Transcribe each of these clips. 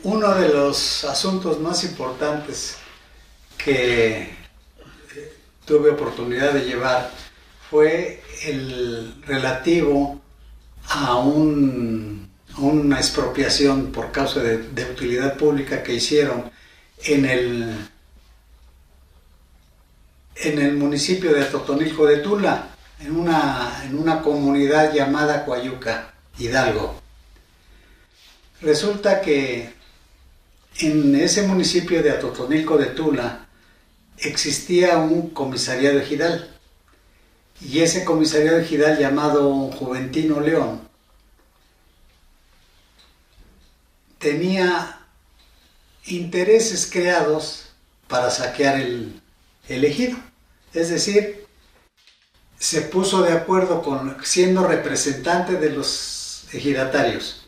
Uno de los asuntos más importantes que tuve oportunidad de llevar fue el relativo a una expropiación por causa de utilidad pública que hicieron en el municipio de Atotonilco de Tula, en una comunidad llamada Coayuca, Hidalgo. Resulta que en ese municipio de Atotonilco de Tula existía un comisariado ejidal, y ese comisariado ejidal llamado Juventino León tenía intereses creados para saquear el ejido. Es decir, se puso de acuerdo siendo representante de los ejidatarios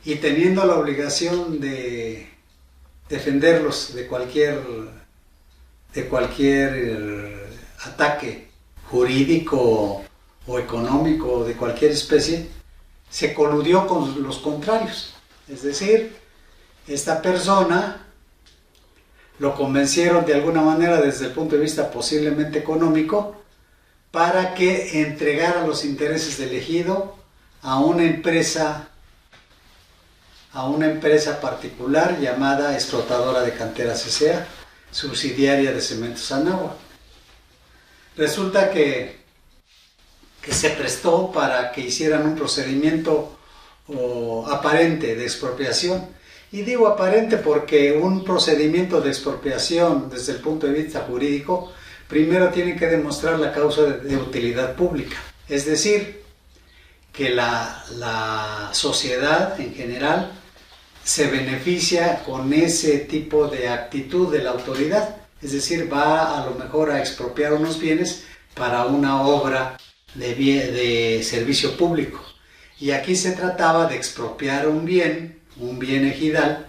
y teniendo la obligación de defenderlos de cualquier ataque jurídico o económico de cualquier especie, se coludió con los contrarios. Es decir, esta persona lo convencieron de alguna manera desde el punto de vista posiblemente económico para que entregara los intereses del ejido a una empresa particular llamada Explotadora de Canteras S.A., subsidiaria de Cementos Anáhuac. Resulta que se prestó para que hicieran un procedimiento aparente de expropiación. Y digo aparente porque un procedimiento de expropiación desde el punto de vista jurídico primero tiene que demostrar la causa de utilidad pública. Es decir, que la sociedad en general se beneficia con ese tipo de actitud de la autoridad. Es decir, va a lo mejor a expropiar unos bienes para una obra de servicio público. Y aquí se trataba de expropiar un bien ejidal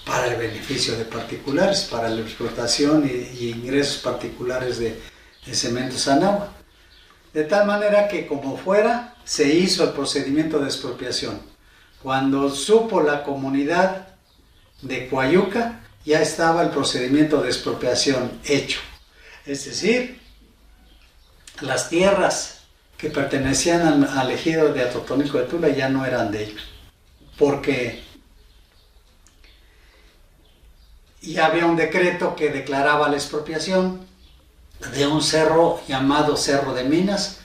para el beneficio de particulares, para la explotación y ingresos particulares de Cementos Anáhuac. De tal manera que como fuera, se hizo el procedimiento de expropiación. Cuando supo la comunidad de Coayuca, ya estaba el procedimiento de expropiación hecho. Es decir, las tierras que pertenecían al ejido de Atotonilco de Tula ya no eran de ellos, porque ya había un decreto que declaraba la expropiación de un cerro llamado Cerro de Minas,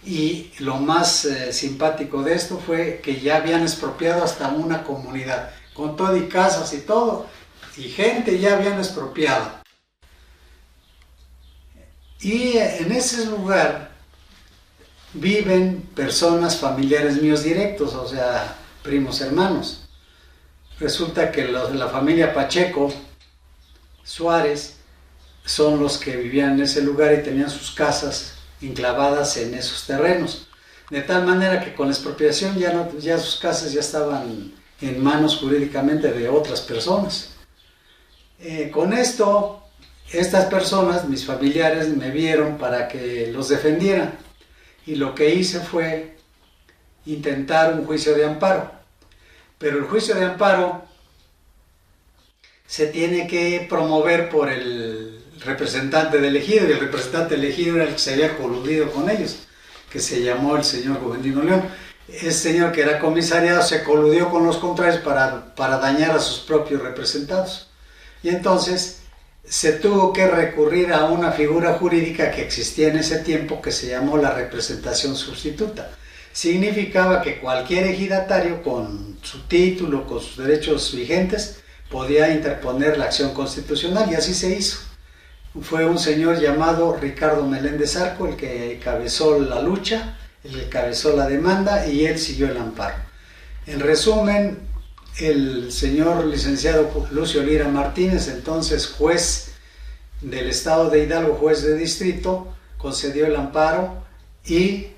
y lo más simpático de esto fue que ya habían expropiado hasta una comunidad, con todo y casas y todo, y gente ya habían expropiado. Y en ese lugar viven personas, familiares míos directos, o sea, primos hermanos. Resulta que los de la familia Pacheco Suárez son los que vivían en ese lugar y tenían sus casas enclavadas en esos terrenos. De tal manera que con la expropiación ya sus casas ya estaban en manos jurídicamente de otras personas. Con esto, estas personas, mis familiares, me vieron para que los defendiera, y lo que hice fue intentar un juicio de amparo. Pero el juicio de amparo se tiene que promover por el representante del ejido, y el representante del ejido era el que se había coludido con ellos, que se llamó el señor Juventino León. Ese señor, que era comisariado, se coludió con los contrarios para dañar a sus propios representados. Y entonces se tuvo que recurrir a una figura jurídica que existía en ese tiempo, que se llamó la representación sustituta. Significaba que cualquier ejidatario con su título, con sus derechos vigentes, podía interponer la acción constitucional, y así se hizo. Fue un señor llamado Ricardo Meléndez Arco el que encabezó la lucha, el que encabezó la demanda, y él siguió el amparo. En resumen, el señor licenciado Lucio Lira Martínez, entonces juez del estado de Hidalgo, juez de distrito, concedió el amparo, y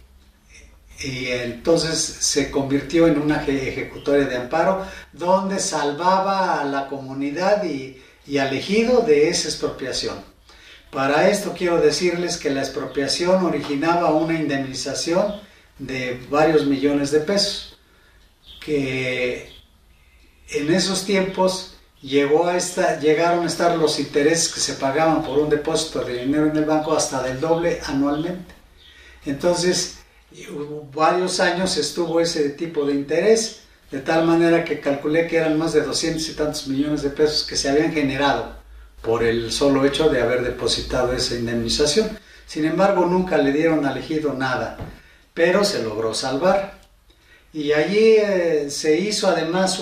entonces se convirtió en una ejecutoria de amparo donde salvaba a la comunidad y al ejido de esa expropiación. Para esto quiero decirles que la expropiación originaba una indemnización de varios millones de pesos, que En esos tiempos llegaron a estar los intereses que se pagaban por un depósito de dinero en el banco hasta del doble anualmente. Entonces, varios años estuvo ese tipo de interés, de tal manera que calculé que eran más de 200 y tantos millones de pesos que se habían generado por el solo hecho de haber depositado esa indemnización. Sin embargo, nunca le dieron al ejido nada, pero se logró salvar. Y allí se hizo además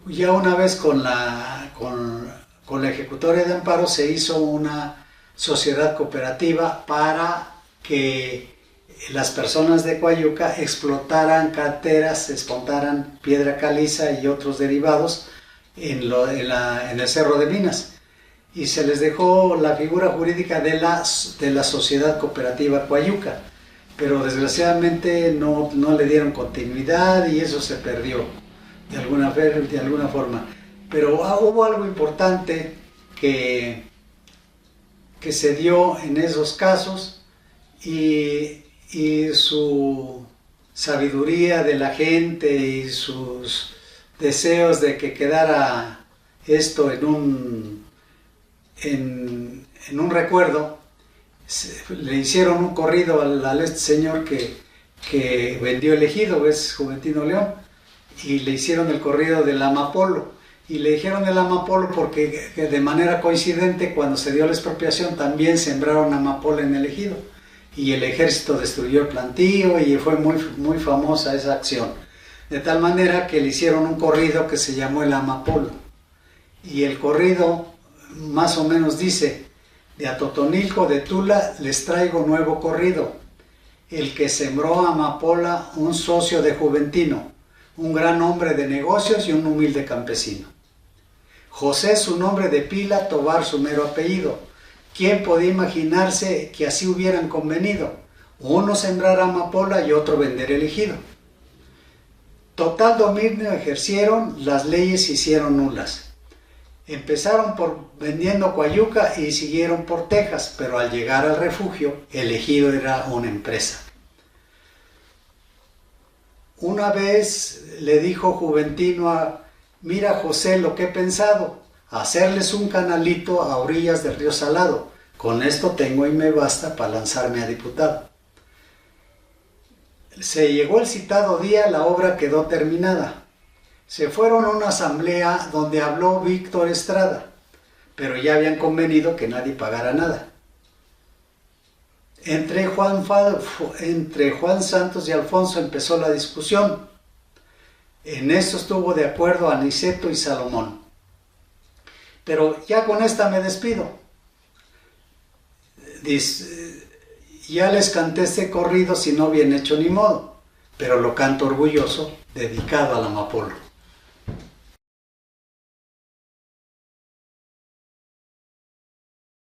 ya una vez con la ejecutoria de amparo, se hizo una sociedad cooperativa para que las personas de Coayuca explotaran canteras, exportaran piedra caliza y otros derivados en el Cerro de Minas. Y se les dejó la figura jurídica de la Sociedad Cooperativa Coayuca, pero desgraciadamente no le dieron continuidad y eso se perdió de alguna forma. Pero hubo algo importante que se dio en esos casos, y su sabiduría de la gente y sus deseos de que quedara esto en un recuerdo, le hicieron un corrido al este señor que vendió el ejido, es Juventino León, y le hicieron el corrido del amapolo. Y le dijeron el amapolo porque de manera coincidente, cuando se dio la expropiación, también sembraron amapola en el ejido. Y el ejército destruyó el plantío y fue muy, muy famosa esa acción. De tal manera que le hicieron un corrido que se llamó el amapolo. Y el corrido más o menos dice: de Atotonilco de Tula les traigo nuevo corrido. El que sembró amapola, un socio de Juventino, un gran hombre de negocios y un humilde campesino. José su nombre de pila, Tobar su mero apellido. ¿Quién podía imaginarse que así hubieran convenido? Uno sembrar amapola y otro vender el ejido. Total dominio ejercieron, las leyes se hicieron nulas. Empezaron vendiendo Coayuca y siguieron por Texas, pero al llegar al refugio, el ejido era una empresa. Una vez le dijo Juventino mira José lo que he pensado, hacerles un canalito a orillas del río Salado, con esto tengo y me basta para lanzarme a diputado. Se llegó el citado día, la obra quedó terminada. Se fueron a una asamblea donde habló Víctor Estrada, pero ya habían convenido que nadie pagara nada. Entre Juan Santos y Alfonso empezó la discusión. En esto estuvo de acuerdo Aniceto y Salomón. Pero ya con esta me despido. Ya les canté este corrido, si no bien hecho ni modo, pero lo canto orgulloso, dedicado al amapola.